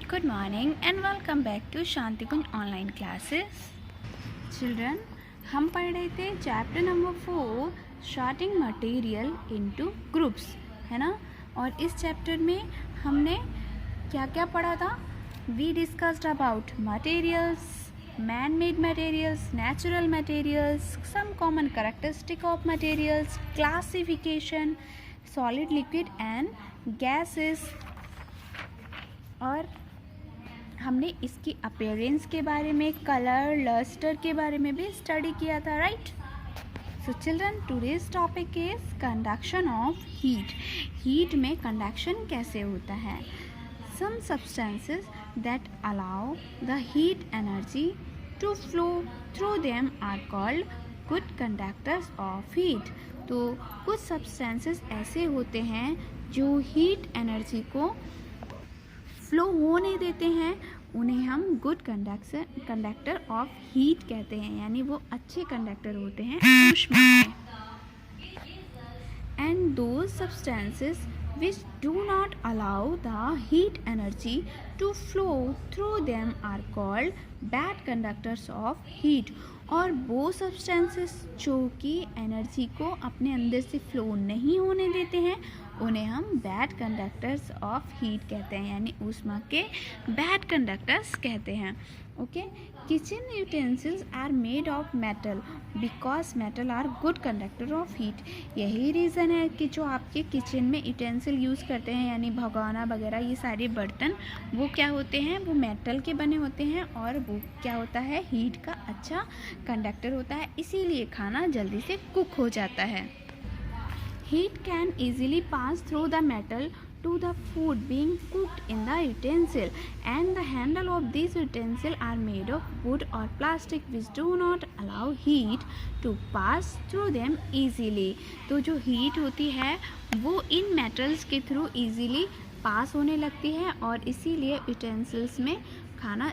Good morning and welcome back to Shanti Kunj online classes. Children, हम पढ़ रहे थे chapter number 4 sorting material into groups, है ना। और इस चैप्टर में हमने क्या क्या पढ़ा था? We discussed about materials, man made materials, natural materials, some common characteristic of materials, classification, solid, liquid and gases, और हमने इसकी अपीयरेंस के बारे में, कलर, लस्टर के बारे में भी स्टडी किया था, right. So children, today's topic is conduction of heat. Heat में कंडक्शन कैसे होता है? Some substances that allow the heat energy to flow through them are called good conductors of heat. तो कुछ सब्सटेंसेस ऐसे होते हैं जो हीट एनर्जी को फ्लो होने देते हैं, उन्हें हम गुड कंडक्टर ऑफ हीट कहते हैं, यानी वो अच्छे कंडक्टर होते हैं ऊष्मा के। And those substances which do not allow the heat energy to flow through them are called bad conductors of heat। और वो सब्सटेंसेस जो कि एनर्जी को अपने अंदर से फ्लो नहीं होने देते हैं, उन्हें हम बैड कंडक्टर्स ऑफ हीट कहते हैं, यानी ऊष्मा के बैड कंडक्टर्स कहते हैं। Okay, kitchen utensils are made of metal because metal are good conductor of heat. यही रीज़न है कि जो आपके किचन में यूटेंसिल यूज़ करते हैं, यानी भगोना वगैरह, ये सारे बर्तन वो क्या होते हैं? वो मेटल के बने होते हैं, और वो क्या होता है? हीट का अच्छा कंडक्टर होता है, इसीलिए खाना जल्दी से कुक हो जाता है। Heat can easily pass through the metal to the food being cooked in the utensil, and the handle of these utensil are made of wood or plastic which do not allow heat to pass through them easily। तो जो heat होती है वो इन metals के through easily pass होने लगती है, और इसीलिए यूटेंसिल्स में खाना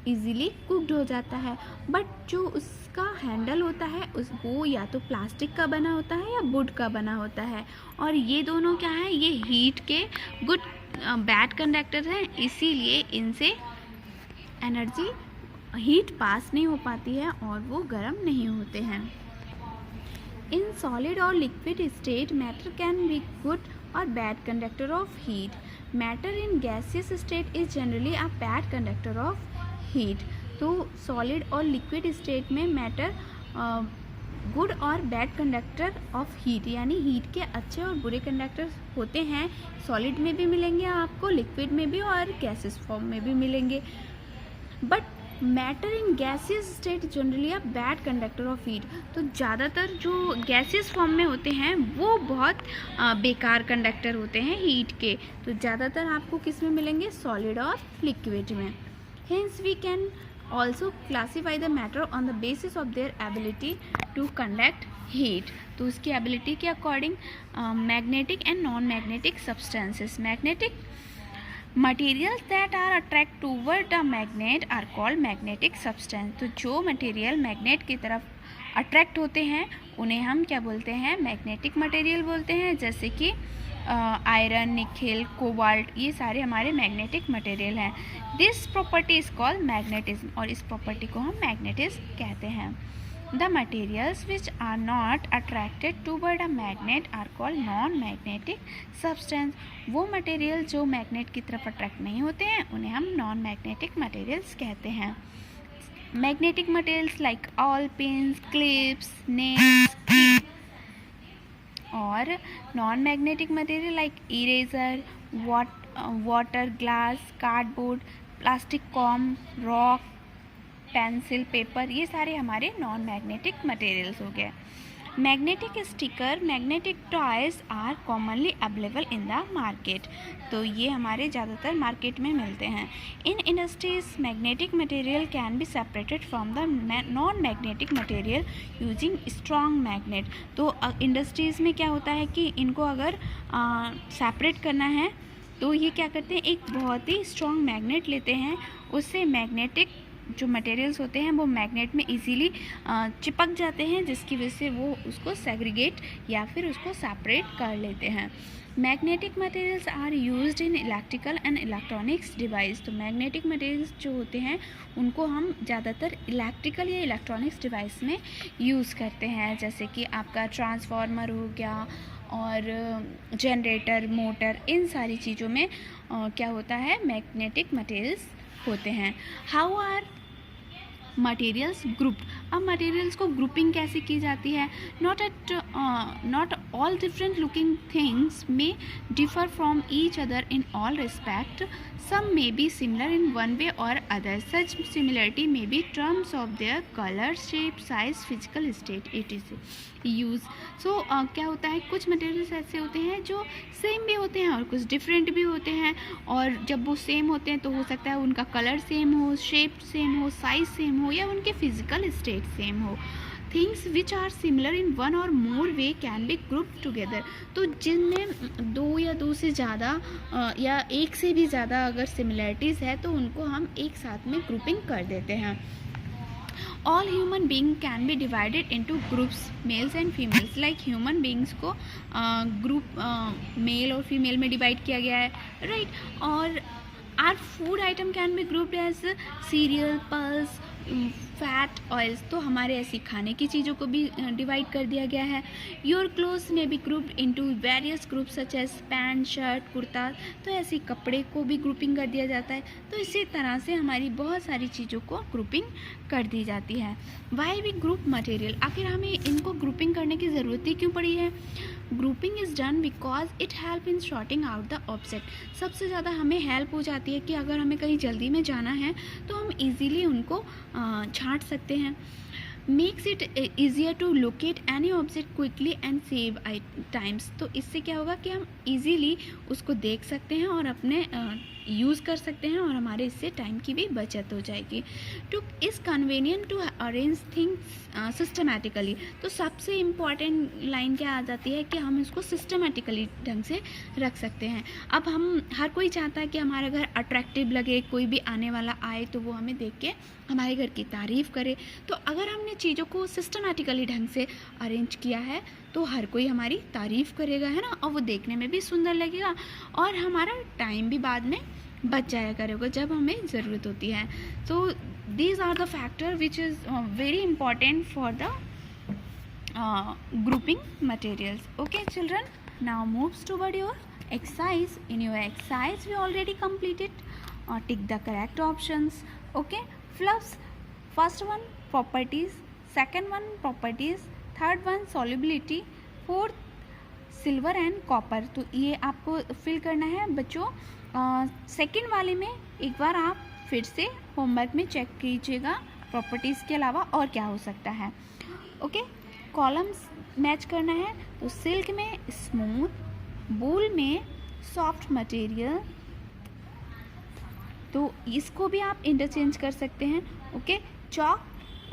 इजीली कुकड हो जाता है। बट जो उसका हैंडल होता है वो या तो प्लास्टिक का बना होता है या वुड का बना होता है, और ये दोनों क्या है? ये हीट के गुड बैड कंडक्टर हैं, इसीलिए इनसे एनर्जी हीट पास नहीं हो पाती है और वो गर्म नहीं होते हैं। इन सॉलिड और liquid state matter can be good और bad conductor of heat. Matter in gaseous state is generally a bad conductor of heat. तो सॉलिड और लिक्विड स्टेट में मैटर गुड और बैड कंडक्टर ऑफ हीट, यानी heat के अच्छे और बुरे कंडक्टर होते हैं। सॉलिड में भी मिलेंगे आपको, लिक्विड में भी, और गैसियस फॉर्म में भी मिलेंगे। But matter in gaseous state generally a bad conductor of heat. तो ज़्यादातर जो गैसियस फॉर्म में होते हैं वो बहुत बेकार कंडक्टर होते हैं हीट के। तो ज़्यादातर आपको किस में मिलेंगे? सॉलिड और लिक्विड में। Hence we can also classify the matter on the basis of their ability to conduct heat. तो उसकी एबिलिटी के according magnetic and non magnetic substances. Magnetic materials that are attract toward the magnet are called magnetic substance. तो जो material magnet की तरफ attract होते हैं उन्हें हम क्या बोलते हैं? मैग्नेटिक मटेरियल बोलते हैं, जैसे कि आयरन, निकेल, कोबाल्ट, ये सारे हमारे मैग्नेटिक मटेरियल हैं। This property is called magnetism, और इस प्रॉपर्टी को हम मैग्नेटिज्म कहते हैं। The materials which are not attracted toward a magnet are called non-magnetic substance। वो मटेरियल जो मैग्नेट की तरफ अट्रैक्ट नहीं होते हैं उन्हें हम नॉन मैग्नेटिक मटेरियल्स कहते हैं। Magnetic materials like all pins, clips, nails, और non magnetic material like eraser, water, glass, cardboard, plastic comb, rock, pencil, paper, ये सारे हमारे नॉन मैग्नेटिक मटेरियल्स हो गए। Magnetic sticker, magnetic toys are commonly available in the market. तो ये हमारे ज़्यादातर मार्केट में मिलते हैं। In industries magnetic material can be separated from the non magnetic material using strong magnet. तो इंडस्ट्रीज़ में क्या होता है कि इनको अगर सेपरेट करना है तो ये क्या करते हैं? एक बहुत ही स्ट्रॉन्ग मैग्नेट लेते हैं, उससे मैग्नेटिक जो मटेरियल्स होते हैं वो मैग्नेट में इजीली चिपक जाते हैं, जिसकी वजह से वो उसको सेग्रीगेट या फिर उसको सेपरेट कर लेते हैं। Magnetic materials are used in electrical and electronics device. तो मैग्नेटिक मटेरियल्स जो होते हैं उनको हम ज़्यादातर इलेक्ट्रिकल या इलेक्ट्रॉनिक्स डिवाइस में यूज़ करते हैं, जैसे कि आपका ट्रांसफार्मर हो गया और जनरेटर, मोटर, इन सारी चीज़ों में क्या होता है, मैग्नेटिक मटेरियल्स होते हैं। How are materials group. अब मटेरियल्स को ग्रुपिंग कैसे की जाती है, not all different looking things may differ from each other in all respect, some may be similar in one way or other, such similarity may be terms of their color, shape, size, physical state etc. Use. So क्या होता है, कुछ materials ऐसे होते हैं जो same भी होते हैं और कुछ डिफरेंट भी होते हैं, और जब वो सेम होते हैं तो हो सकता है उनका कलर सेम हो, शेप सेम हो, साइज सेम हो या उनके फिजिकल स्टेट सेम हो। Things which are similar in one or more way can be group together. तो जिनमें दो या दो से ज़्यादा या एक से भी ज़्यादा अगर सिमिलरिटीज़ है तो उनको हम एक साथ में ग्रुपिंग कर देते हैं। All human being can be divided into groups, males and females. Like human beings को ग्रुप मेल और फीमेल में डिवाइड किया गया है, राइट। और our food item can be grouped as cereal, pulse, fat, oils. तो हमारे ऐसी खाने की चीज़ों को भी डिवाइड कर दिया गया है। Your clothes may be grouped into various groups such as pant, shirt, kurta. तो ऐसी कपड़े को भी ग्रुपिंग कर दिया जाता है। तो इसी तरह से हमारी बहुत सारी चीज़ों को ग्रुपिंग कर दी जाती है। वाई वी ग्रुप मटेरियल, आखिर हमें इनको ग्रुपिंग करने की ज़रूरत ही क्यों पड़ी है। Grouping is done because it help in sorting out the object. सबसे ज़्यादा हमें हेल्प हो जाती है कि अगर हमें कहीं जल्दी में जाना है तो हम इजीली उनको छांट सकते हैं। Makes it easier to locate any object quickly and save times. तो इससे क्या होगा कि हम इजीली उसको देख सकते हैं और अपने यूज़ कर सकते हैं, और हमारे इससे टाइम की भी बचत हो जाएगी। Two is convenient to arrange things systematically. तो सबसे इम्पॉर्टेंट लाइन क्या आ जाती है कि हम इसको सिस्टमेटिकली ढंग से रख सकते हैं। अब हम हर कोई चाहता है कि हमारा घर अट्रैक्टिव लगे, कोई भी आने वाला आए तो वो हमें देख के हमारे घर की तारीफ़ करे। तो अगर हमने चीज़ों को सिस्टमेटिकली ढंग से अरेंज किया है तो हर कोई हमारी तारीफ़ करेगा, है ना, और वो देखने में भी सुंदर लगेगा और हमारा टाइम भी बाद में बच जाया करेगा जब हमें ज़रूरत होती है। तो these are the factor which is very important for the grouping materials. Okay children, now moves toward your exercise. In your exercise we already completed, tick the correct options. Okay, fluffs, first one properties, second one properties, third one solubility, fourth silver and copper. तो ये आपको fill करना है बच्चों। Second वाले में एक बार आप फिर से होमवर्क में चेक कीजिएगा प्रॉपर्टीज़ के अलावा और क्या हो सकता है। ओके, कॉलम्स मैच करना है। तो सिल्क में स्मूथ, वूल में सॉफ्ट मटेरियल, तो इसको भी आप इंटरचेंज कर सकते हैं। ओके, चॉक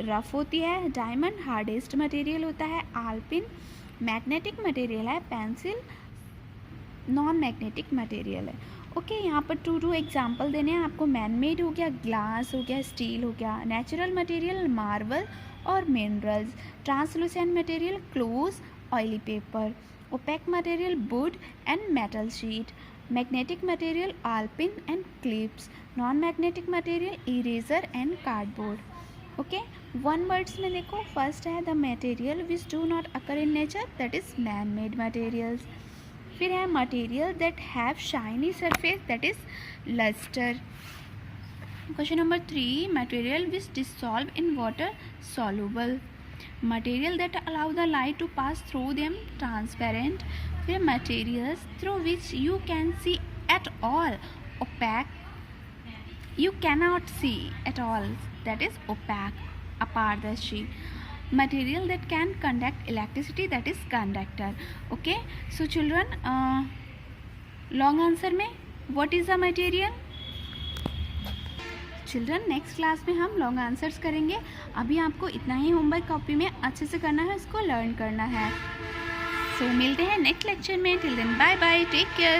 रफ होती है, डायमंड हार्डेस्ट मटेरियल होता है, आल्पिन मैग्नेटिक मटेरियल है, पेंसिल नॉन मैग्नेटिक मटेरियल है। ओके, यहाँ पर टू एग्जांपल देने हैं आपको। मैन मेड हो गया, ग्लास हो गया, स्टील हो गया, नेचुरल मटेरियल मार्बल और minerals, translucent material clothes, oily paper, opaque material wood and metal sheet, magnetic material आल्पिन and clips, non magnetic material eraser and cardboard. Okay, one words में देखो, फर्स्ट है the material which do not occur in nature, that is man made materials. फिर है material that have shiny surface, that is lustre. Question number 3, material which dissolve in water, soluble. Material that allow the light to pass through them, transparent. फिर materials through which you can see at all, opaque, you cannot see at all, that is opaque, अपारदर्शी। material that can conduct electricity, that is conductor. Okay, so children, long answer में what is the material? Children next class में हम long answers करेंगे। अभी आपको इतना ही homework copy में अच्छे से करना है, इसको लर्न करना है। सो मिलते हैं नेक्स्ट लेक्चर में। Till then bye bye, take care.